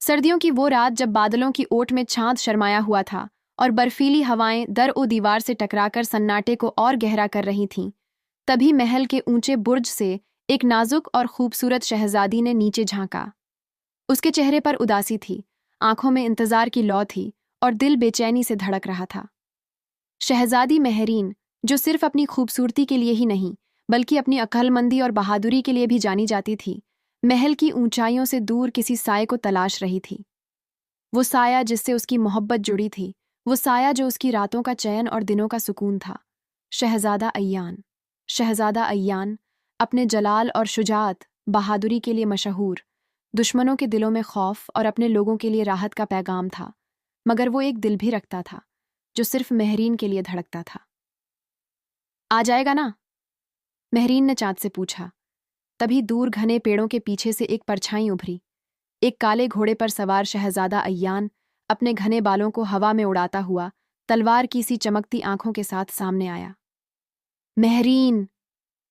सर्दियों की वो रात जब बादलों की ओट में चांद शर्माया हुआ था और बर्फीली हवाएं दर ओ दीवार से टकराकर सन्नाटे को और गहरा कर रही थीं, तभी महल के ऊंचे बुर्ज से एक नाजुक और खूबसूरत शहजादी ने नीचे झांका। उसके चेहरे पर उदासी थी, आंखों में इंतजार की लौ थी और दिल बेचैनी से धड़क रहा था। शहजादी मेहरीन, जो सिर्फ अपनी खूबसूरती के लिए ही नहीं बल्कि अपनी अक्लमंदी और बहादुरी के लिए भी जानी जाती थी, महल की ऊंचाइयों से दूर किसी साये को तलाश रही थी। वो साया जिससे उसकी मोहब्बत जुड़ी थी, वो साया जो उसकी रातों का चैन और दिनों का सुकून था। शहजादा अय्यान। शहजादा अय्यान अपने जलाल और शुजाअत, बहादुरी के लिए मशहूर, दुश्मनों के दिलों में खौफ और अपने लोगों के लिए राहत का पैगाम था। मगर वो एक दिल भी रखता था, जो सिर्फ मेहरीन के लिए धड़कता था। आ जाएगा ना? मेहरीन ने चाँद से पूछा। तभी दूर घने पेड़ों के पीछे से एक परछाई उभरी। एक काले घोड़े पर सवार शहजादा अय्यान अपने घने बालों को हवा में उड़ाता हुआ तलवार की सी चमकती आंखों के साथ सामने आया। मेहरीन!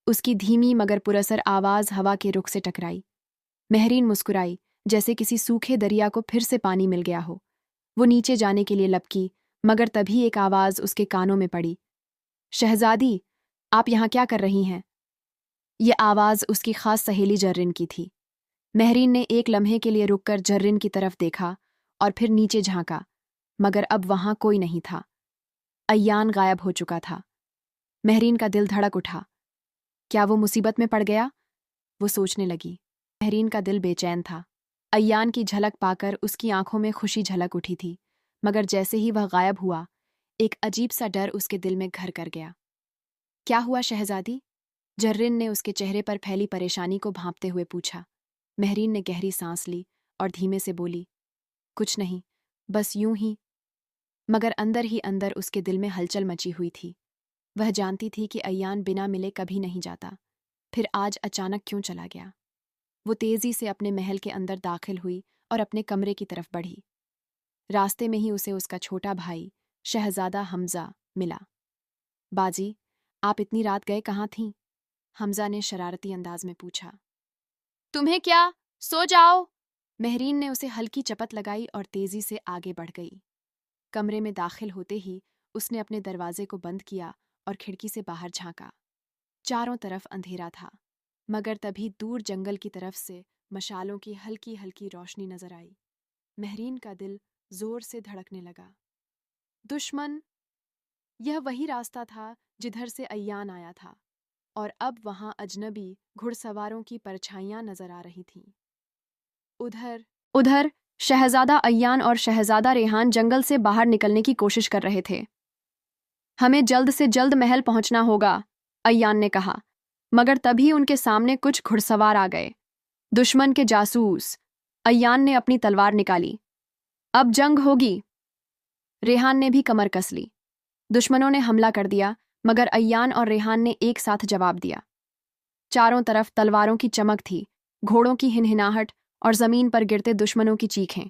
उसकी धीमी मगर पुरअसर आवाज हवा के रुख से टकराई। मेहरीन मुस्कुराई, जैसे किसी सूखे दरिया को फिर से पानी मिल गया हो। वो नीचे जाने के लिए लपकी, मगर तभी एक आवाज उसके कानों में पड़ी। शहजादी, आप यहाँ क्या कर रही हैं? ये आवाज उसकी खास सहेली जर्रिन की थी। मेहरीन ने एक लम्हे के लिए रुककर जर्रिन की तरफ देखा और फिर नीचे झांका, मगर अब वहां कोई नहीं था। अय्यान गायब हो चुका था। मेहरीन का दिल धड़क उठा। क्या वो मुसीबत में पड़ गया? वो सोचने लगी। मेहरीन का दिल बेचैन था। अय्यान की झलक पाकर उसकी आंखों में खुशी झलक उठी थी, मगर जैसे ही वह गायब हुआ, एक अजीब सा डर उसके दिल में घर कर गया। क्या हुआ शहजादी? जर्रिन ने उसके चेहरे पर फैली परेशानी को भांपते हुए पूछा। मेहरीन ने गहरी सांस ली और धीमे से बोली, कुछ नहीं, बस यूं ही। मगर अंदर ही अंदर उसके दिल में हलचल मची हुई थी। वह जानती थी कि अय्यान बिना मिले कभी नहीं जाता, फिर आज अचानक क्यों चला गया? वो तेजी से अपने महल के अंदर दाखिल हुई और अपने कमरे की तरफ बढ़ी। रास्ते में ही उसे उसका छोटा भाई शहजादा हमजा मिला। बाजी, आप इतनी रात गए कहाँ थीं? हमजा ने शरारती अंदाज में पूछा। तुम्हें क्या? सो जाओ। मेहरीन ने उसे हल्की चपत लगाई और तेजी से आगे बढ़ गई। कमरे में दाखिल होते ही उसने अपने दरवाजे को बंद किया और खिड़की से बाहर झांका। चारों तरफ अंधेरा था, मगर तभी दूर जंगल की तरफ से मशालों की हल्की हल्की रोशनी नजर आई। मेहरीन का दिल जोर से धड़कने लगा। दुश्मन! यह वही रास्ता था जिधर से अय्यान आया था, और अब वहां अजनबी घुड़सवारों की परछाइयां नजर आ रही थीं। उधर उधर शहजादा अय्यान और शहजादा रेहान जंगल से बाहर निकलने की कोशिश कर रहे थे। हमें जल्द से जल्द महल पहुंचना होगा, अय्यान ने कहा, मगर तभी उनके सामने कुछ घुड़सवार आ गए। दुश्मन के जासूस! अय्यान ने अपनी तलवार निकाली। अब जंग होगी। रेहान ने भी कमर कस ली। दुश्मनों ने हमला कर दिया, मगर अय्यान और रेहान ने एक साथ जवाब दिया। चारों तरफ तलवारों की चमक थी, घोड़ों की हिनहिनाहट और जमीन पर गिरते दुश्मनों की चीखें।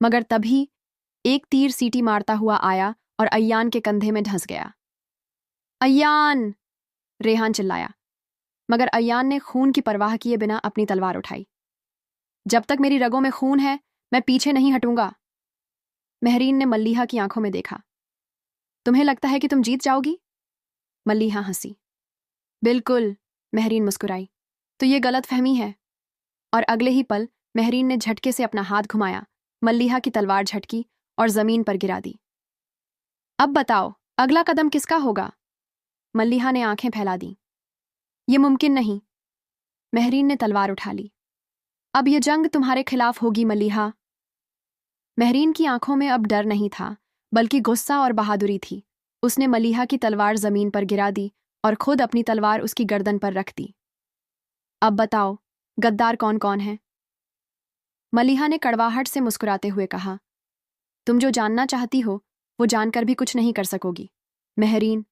मगर तभी एक तीर सीटी मारता हुआ आया और अय्यान के कंधे में धंस गया। अय्यान! रेहान चिल्लाया, मगर अय्यान ने खून की परवाह किए बिना अपनी तलवार उठाई। जब तक मेरी रगों में खून है, मैं पीछे नहीं हटूंगा। मेहरीन ने मल्लीहा की आंखों में देखा। तुम्हें लगता है कि तुम जीत जाओगी? मल्लीहा हंसी। बिल्कुल, मेहरीन मुस्कुराई। तो ये गलत फहमी है। और अगले ही पल मेहरीन ने झटके से अपना हाथ घुमाया, मल्लीहा की तलवार झटकी और जमीन पर गिरा दी। अब बताओ, अगला कदम किसका होगा? मल्लीहा ने आंखें फैला दी। ये मुमकिन नहीं। मेहरीन ने तलवार उठा ली। अब ये जंग तुम्हारे खिलाफ होगी मल्लीहा। मेहरीन की आंखों में अब डर नहीं था, बल्कि गुस्सा और बहादुरी थी। उसने मल्लीहा की तलवार जमीन पर गिरा दी और खुद अपनी तलवार उसकी गर्दन पर रख दी। अब बताओ, गद्दार कौन कौन है? मल्लीहा ने कड़वाहट से मुस्कुराते हुए कहा, तुम जो जानना चाहती हो, वो जानकर भी कुछ नहीं कर सकोगी। मेहरीन।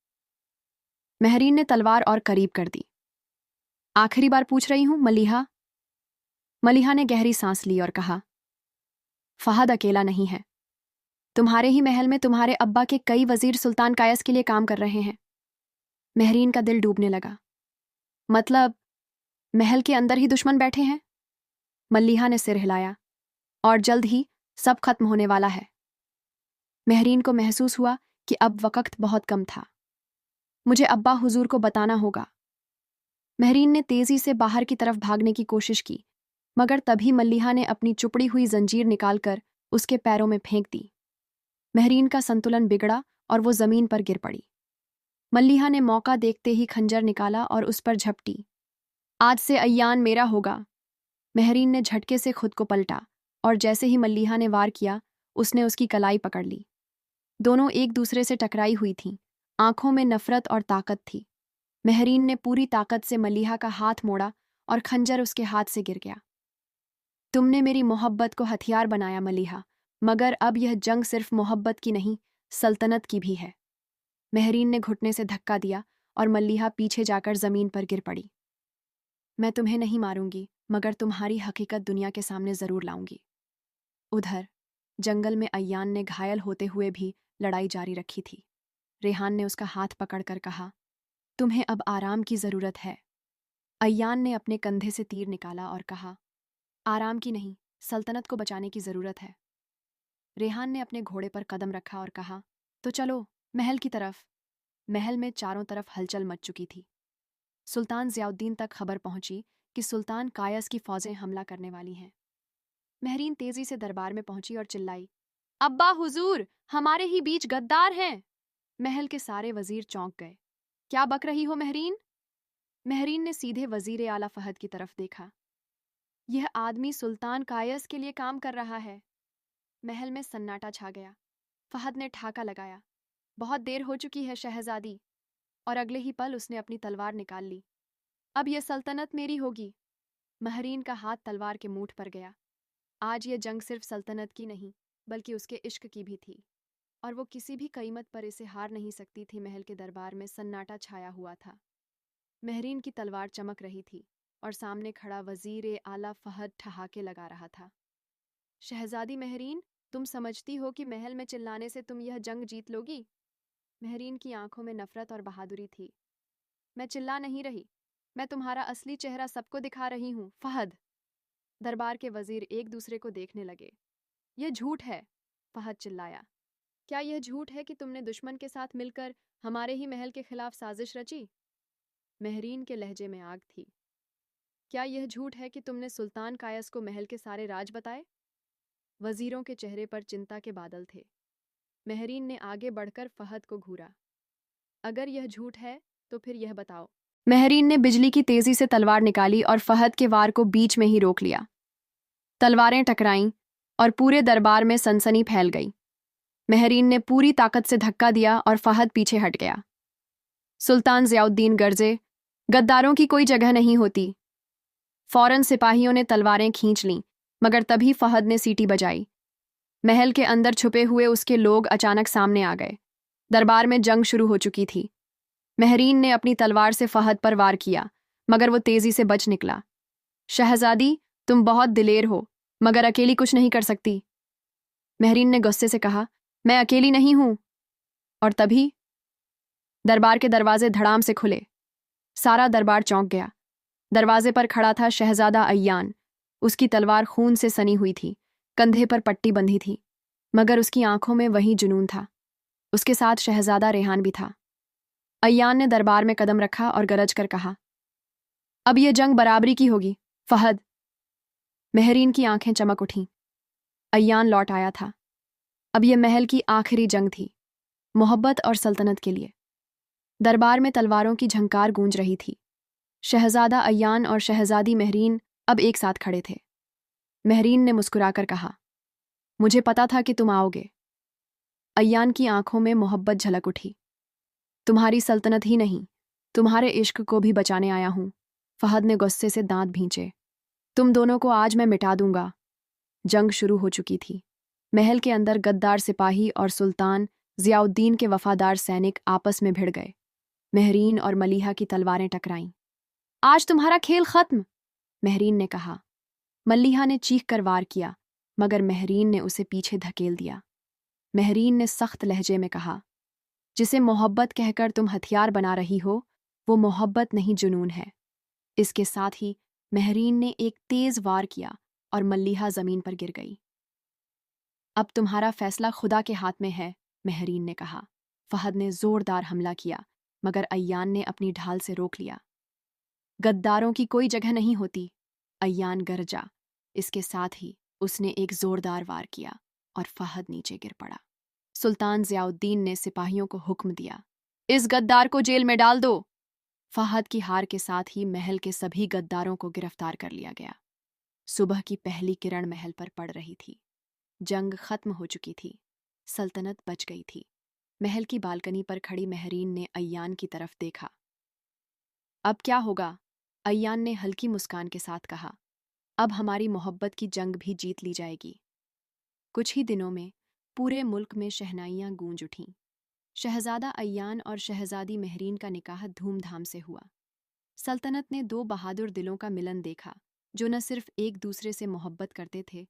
मेहरीन ने तलवार और करीब कर दी। आखिरी बार पूछ रही हूं, मल्लीहा। मल्लीहा ने गहरी सांस ली और कहा, फहद अकेला नहीं है। तुम्हारे ही महल में तुम्हारे अब्बा के कई वजीर सुल्तान कायस के लिए काम कर रहे हैं। मेहरीन का दिल डूबने लगा। मतलब महल के अंदर ही दुश्मन बैठे हैं? मल्लीहा ने सिर हिलाया। और जल्द ही सब खत्म होने वाला है। महरीन को महसूस हुआ कि अब वक्त बहुत कम था। मुझे अब्बा हुजूर को बताना होगा। महरीन ने तेजी से बाहर की तरफ भागने की कोशिश की, मगर तभी मल्लिहा ने अपनी चुपड़ी हुई जंजीर निकालकर उसके पैरों में फेंक दी। महरीन का संतुलन बिगड़ा और वो जमीन पर गिर पड़ी। मल्लिहा ने मौका देखते ही खंजर निकाला और उस पर झपटी। आज से अय्यान मेरा होगा। महरीन ने झटके से खुद को पलटा और जैसे ही मल्लिहा ने वार किया, उसने उसकी कलाई पकड़ ली। दोनों एक दूसरे से टकराई हुई थीं, आंखों में नफरत और ताकत थी। महरीन ने पूरी ताकत से मल्लिहा का हाथ मोड़ा और खंजर उसके हाथ से गिर गया। तुमने मेरी मोहब्बत को हथियार बनाया मल्लिहा, मगर अब यह जंग सिर्फ मोहब्बत की नहीं, सल्तनत की भी है। महरीन ने घुटने से धक्का दिया और मल्लिहा पीछे जाकर जमीन पर गिर पड़ी। मैं तुम्हें नहीं मारूंगी, मगर तुम्हारी हकीकत दुनिया के सामने जरूर लाऊंगी। उधर जंगल में अय्यान ने घायल होते हुए भी लड़ाई जारी रखी थी। रेहान ने उसका हाथ पकड़कर कहा, तुम्हें अब आराम की जरूरत है। अय्यान ने अपने कंधे से तीर निकाला और कहा, आराम की नहीं, सल्तनत को बचाने की जरूरत है। रेहान ने अपने घोड़े पर कदम रखा और कहा, तो चलो महल की तरफ। महल में चारों तरफ हलचल मच चुकी थी। सुल्तान ज़ियाउद्दीन तक खबर पहुंची कि सुल्तान कायस की फौजें हमला करने वाली हैं। महरीन तेजी से दरबार में पहुंची और चिल्लाई, अब्बा हुजूर, हमारे ही बीच गद्दार हैं। महल के सारे वजीर चौंक गए। क्या बक रही हो महरीन? महरीन ने सीधे वजीर आला फहद की तरफ देखा। यह आदमी सुल्तान कायस के लिए काम कर रहा है। महल में सन्नाटा छा गया। फहद ने ठाका लगाया, बहुत देर हो चुकी है शहजादी। और अगले ही पल उसने अपनी तलवार निकाल ली। अब यह सल्तनत मेरी होगी। महरीन का हाथ तलवार के मूठ पर गया। आज यह जंग सिर्फ सल्तनत की नहीं, बल्कि उसके इश्क की भी थी, और वो किसी भी कीमत पर इसे हार नहीं सकती थी। महल के दरबार में सन्नाटा छाया हुआ था। महरीन की तलवार चमक रही थी और सामने खड़ा वजीर आला फहद ठहाके लगा रहा था। शहजादी महरीन, तुम समझती हो कि महल में चिल्लाने से तुम यह जंग जीत लोगी? महरीन की आंखों में नफरत और बहादुरी थी। मैं चिल्ला नहीं रही, मैं तुम्हारा असली चेहरा सबको दिखा रही हूँ, फहद। दरबार के वजीर एक दूसरे को देखने लगे। यह झूठ है, फहद चिल्लाया। क्या यह झूठ है कि तुमने दुश्मन के साथ मिलकर हमारे ही महल के खिलाफ साजिश रची? महरीन के लहजे में आग थी। क्या यह झूठ है कि तुमने सुल्तान कायस को महल के सारे राज बताए? वजीरों के चेहरे पर चिंता के बादल थे। महरीन ने आगे बढ़कर फहद को घूरा। अगर यह झूठ है तो फिर यह बताओ। महरीन ने बिजली की तेजी से तलवार निकाली और फहद के वार को बीच में ही रोक लिया। तलवारें टकराईं और पूरे दरबार में सनसनी फैल गई। महरीन ने पूरी ताकत से धक्का दिया और फहद पीछे हट गया। सुल्तान ज़ियाउद्दीन गरजे, गद्दारों की कोई जगह नहीं होती। फौरन सिपाहियों ने तलवारें खींच लीं, मगर तभी फहद ने सीटी बजाई। महल के अंदर छुपे हुए उसके लोग अचानक सामने आ गए। दरबार में जंग शुरू हो चुकी थी। महरीन ने अपनी तलवार से फहद पर वार किया, मगर वो तेजी से बच निकला। शहजादी, तुम बहुत दिलेर हो, मगर अकेली कुछ नहीं कर सकती। महरीन ने गुस्से से कहा, मैं अकेली नहीं हूं। और तभी दरबार के दरवाजे धड़ाम से खुले। सारा दरबार चौंक गया। दरवाजे पर खड़ा था शहजादा अय्यान। उसकी तलवार खून से सनी हुई थी, कंधे पर पट्टी बंधी थी, मगर उसकी आंखों में वही जुनून था। उसके साथ शहजादा रेहान भी था। अय्यान ने दरबार में कदम रखा और गरज कर कहा, अब यह जंग बराबरी की होगी, फहद। महरीन की आंखें चमक उठीं। अय्यान लौट आया था। अब यह महल की आखिरी जंग थी, मोहब्बत और सल्तनत के लिए। दरबार में तलवारों की झंकार गूंज रही थी। शहजादा अय्यान और शहजादी महरीन अब एक साथ खड़े थे। महरीन ने मुस्कुराकर कहा, मुझे पता था कि तुम आओगे। अय्यान की आंखों में मोहब्बत झलक उठी। तुम्हारी सल्तनत ही नहीं, तुम्हारे इश्क को भी बचाने आया हूं। फहद ने गुस्से से दांत भींचे। तुम दोनों को आज मैं मिटा दूंगा। जंग शुरू हो चुकी थी। महल के अंदर गद्दार सिपाही और सुल्तान ज़ियाउद्दीन के वफादार सैनिक आपस में भिड़ गए। महरीन और मलिहा की तलवारें टकराईं। आज तुम्हारा खेल खत्म, महरीन ने कहा। मल्लिहा ने चीख कर वार किया, मगर महरीन ने उसे पीछे धकेल दिया। महरीन ने सख्त लहजे में कहा, जिसे मोहब्बत कहकर तुम हथियार बना रही हो, वो मोहब्बत नहीं, जुनून है। इसके साथ ही महरीन ने एक तेज वार किया और मल्लिहा जमीन पर गिर गई। अब तुम्हारा फैसला खुदा के हाथ में है, महरीन ने कहा। फहद ने जोरदार हमला किया, मगर अय्यान ने अपनी ढाल से रोक लिया। गद्दारों की कोई जगह नहीं होती, अय्यान गरजा। इसके साथ ही उसने एक जोरदार वार किया और फहद नीचे गिर पड़ा। सुल्तान ज़ियाउद्दीन ने सिपाहियों को हुक्म दिया, इस गद्दार को जेल में डाल दो। फहद की हार के साथ ही महल के सभी गद्दारों को गिरफ्तार कर लिया गया। सुबह की पहली किरण महल पर पड़ रही थी। जंग खत्म हो चुकी थी, सल्तनत बच गई थी। महल की बालकनी पर खड़ी महरीन ने अय्यान की तरफ देखा। अब क्या होगा? अय्यान ने हल्की मुस्कान के साथ कहा, अब हमारी मोहब्बत की जंग भी जीत ली जाएगी। कुछ ही दिनों में पूरे मुल्क में शहनाइयां गूंज उठीं। शहजादा अय्यान और शहजादी महरीन का निकाह धूमधाम से हुआ। सल्तनत ने दो बहादुर दिलों का मिलन देखा, जो न सिर्फ एक दूसरे से मोहब्बत करते थे,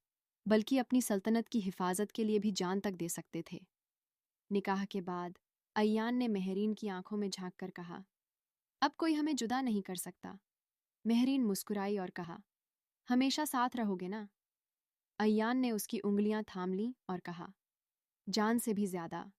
बल्कि अपनी सल्तनत की हिफाजत के लिए भी जान तक दे सकते थे। निकाह के बाद अय्यान ने महरीन की आंखों में झांक कर कहा, अब कोई हमें जुदा नहीं कर सकता। महरीन मुस्कुराई और कहा, हमेशा साथ रहोगे ना? अय्यान ने उसकी उंगलियां थाम लीं और कहा, जान से भी ज्यादा।